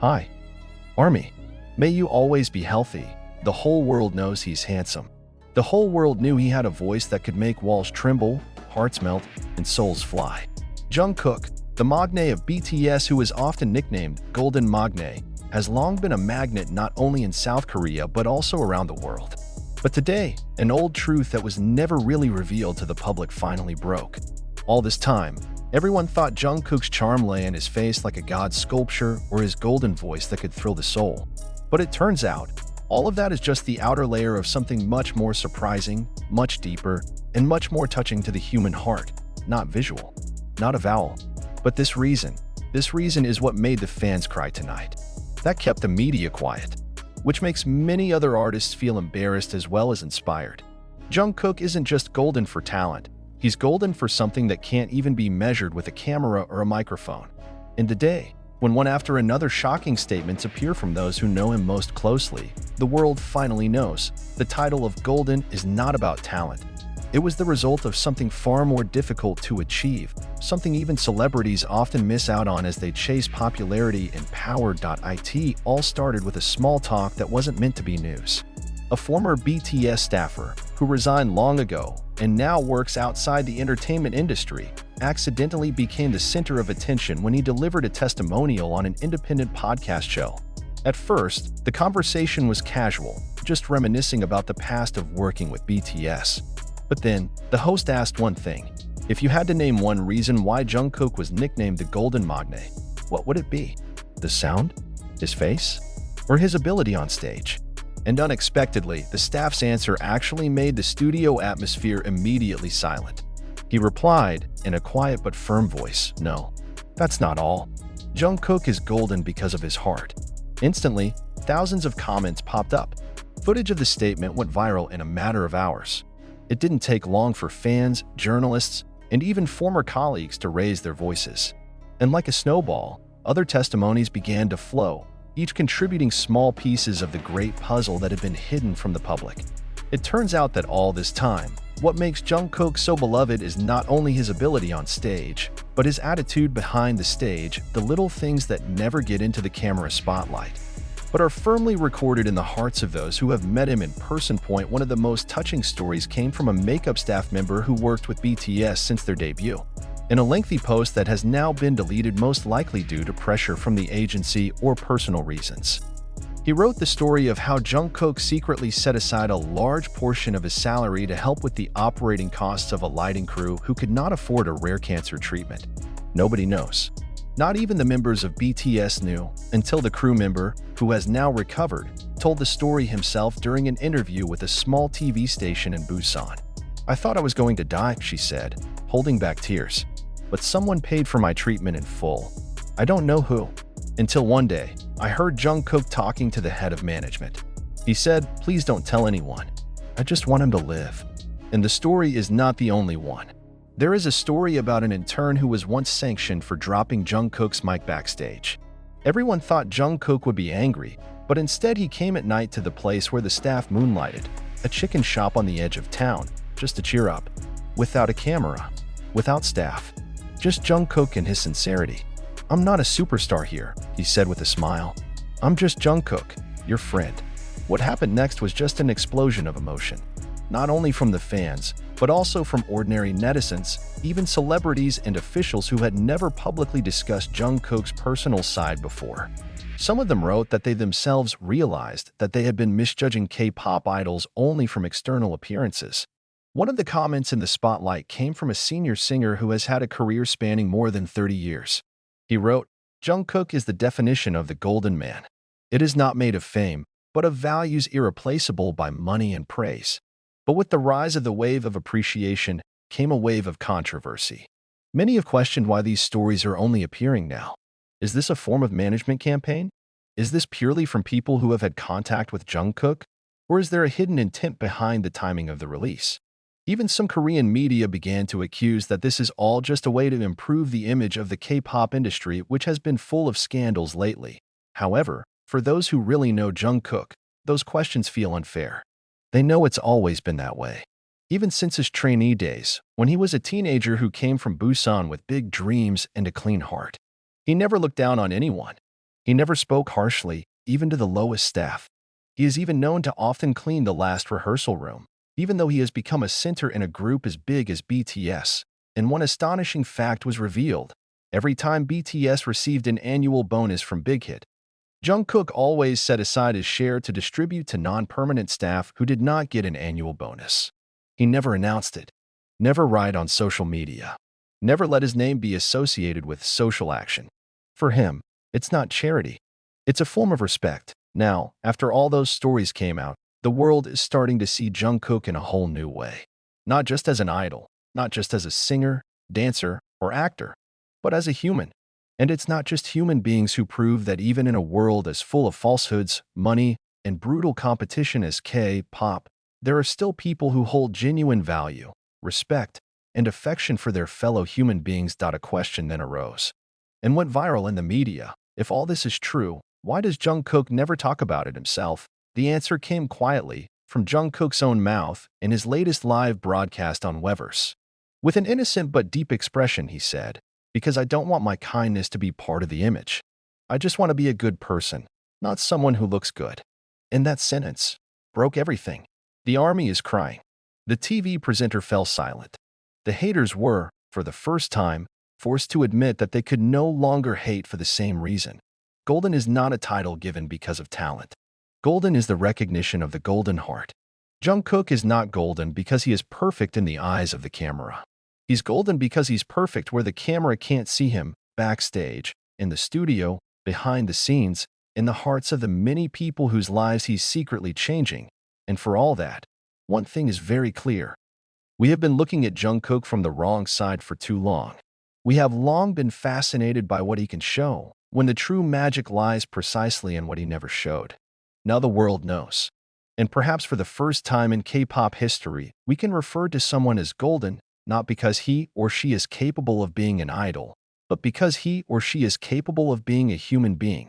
Hi, Army. May you always be healthy. The whole world knows he's handsome. The whole world knew he had a voice that could make walls tremble, hearts melt, and souls fly. Jungkook, the magne of BTS who is often nicknamed Golden Magne, has long been a magnet not only in South Korea but also around the world. But today, an old truth that was never really revealed to the public finally broke. All this time, everyone thought Jungkook's charm lay in his face like a god's sculpture or his golden voice that could thrill the soul. But it turns out, all of that is just the outer layer of something much more surprising, much deeper, and much more touching to the human heart. Not visual, not a vowel, but this reason. This reason is what made the fans cry tonight. That kept the media quiet, which makes many other artists feel embarrassed as well as inspired. Jungkook isn't just golden for talent. He's golden for something that can't even be measured with a camera or a microphone. In the day, when one after another shocking statements appear from those who know him most closely, the world finally knows the title of Golden is not about talent. It was the result of something far more difficult to achieve, something even celebrities often miss out on as they chase popularity and power. It all started with a small talk that wasn't meant to be news. A former BTS staffer, who resigned long ago and now works outside the entertainment industry, accidentally became the center of attention when he delivered a testimonial on an independent podcast show. At first, the conversation was casual, just reminiscing about the past of working with BTS. But then, the host asked one thing. If you had to name one reason why Jungkook was nicknamed the Golden Magne, what would it be? The sound? His face? Or his ability on stage? And unexpectedly, the staff's answer actually made the studio atmosphere immediately silent. He replied, in a quiet but firm voice, "No, that's not all. Jungkook is golden because of his heart." Instantly, thousands of comments popped up. Footage of the statement went viral in a matter of hours. It didn't take long for fans, journalists, and even former colleagues to raise their voices. And like a snowball, other testimonies began to flow, each contributing small pieces of the great puzzle that had been hidden from the public. It turns out that all this time, what makes Jungkook so beloved is not only his ability on stage, but his attitude behind the stage, the little things that never get into the camera spotlight, but are firmly recorded in the hearts of those who have met him in person. One of the most touching stories came from a makeup staff member who worked with BTS since their debut. In a lengthy post that has now been deleted, most likely due to pressure from the agency or personal reasons. He wrote the story of how Jungkook secretly set aside a large portion of his salary to help with the operating costs of a lighting crew who could not afford a rare cancer treatment. Nobody knows. Not even the members of BTS knew, until the crew member, who has now recovered, told the story himself during an interview with a small TV station in Busan. "I thought I was going to die," she said, holding back tears. "But someone paid for my treatment in full. I don't know who. Until one day, I heard Jungkook talking to the head of management. He said, 'Please don't tell anyone. I just want him to live.'" And the story is not the only one. There is a story about an intern who was once sanctioned for dropping Jungkook's mic backstage. Everyone thought Jungkook would be angry, but instead he came at night to the place where the staff moonlighted, a chicken shop on the edge of town, just to cheer up. Without a camera, without staff, just Jungkook and his sincerity. "I'm not a superstar here," he said with a smile. "I'm just Jungkook, your friend." What happened next was just an explosion of emotion. Not only from the fans, but also from ordinary netizens, even celebrities and officials who had never publicly discussed Jungkook's personal side before. Some of them wrote that they themselves realized that they had been misjudging K-pop idols only from external appearances. One of the comments in the spotlight came from a senior singer who has had a career spanning more than 30 years. He wrote, "Jungkook is the definition of the golden man. It is not made of fame, but of values irreplaceable by money and praise." But with the rise of the wave of appreciation came a wave of controversy. Many have questioned why these stories are only appearing now. Is this a form of management campaign? Is this purely from people who have had contact with Jungkook? Or is there a hidden intent behind the timing of the release? Even some Korean media began to accuse that this is all just a way to improve the image of the K-pop industry, which has been full of scandals lately. However, for those who really know Jungkook, those questions feel unfair. They know it's always been that way. Even since his trainee days, when he was a teenager who came from Busan with big dreams and a clean heart. He never looked down on anyone. He never spoke harshly, even to the lowest staff. He is even known to often clean the last rehearsal room, even though he has become a center in a group as big as BTS. And one astonishing fact was revealed. Every time BTS received an annual bonus from Big Hit, Jungkook always set aside his share to distribute to non-permanent staff who did not get an annual bonus. He never announced it, never write on social media, never let his name be associated with social action. For him, it's not charity. It's a form of respect. Now, after all those stories came out, the world is starting to see Jungkook in a whole new way. Not just as an idol, not just as a singer, dancer, or actor, but as a human. And it's not just human beings who prove that even in a world as full of falsehoods, money, and brutal competition as K-pop, there are still people who hold genuine value, respect, and affection for their fellow human beings. A question then arose and went viral in the media. If all this is true, why does Jungkook never talk about it himself? The answer came quietly from Jungkook's own mouth in his latest live broadcast on Weverse. With an innocent but deep expression, he said, "Because I don't want my kindness to be part of the image. I just want to be a good person, not someone who looks good." And that sentence broke everything. The army is crying. The TV presenter fell silent. The haters were, for the first time, forced to admit that they could no longer hate for the same reason. Golden is not a title given because of talent. Golden is the recognition of the golden heart. Jungkook is not golden because he is perfect in the eyes of the camera. He's golden because he's perfect where the camera can't see him, backstage, in the studio, behind the scenes, in the hearts of the many people whose lives he's secretly changing. And for all that, one thing is very clear. We have been looking at Jungkook from the wrong side for too long. We have long been fascinated by what he can show, when the true magic lies precisely in what he never showed. Now the world knows. And perhaps for the first time in K-pop history, we can refer to someone as golden, not because he or she is capable of being an idol, but because he or she is capable of being a human being.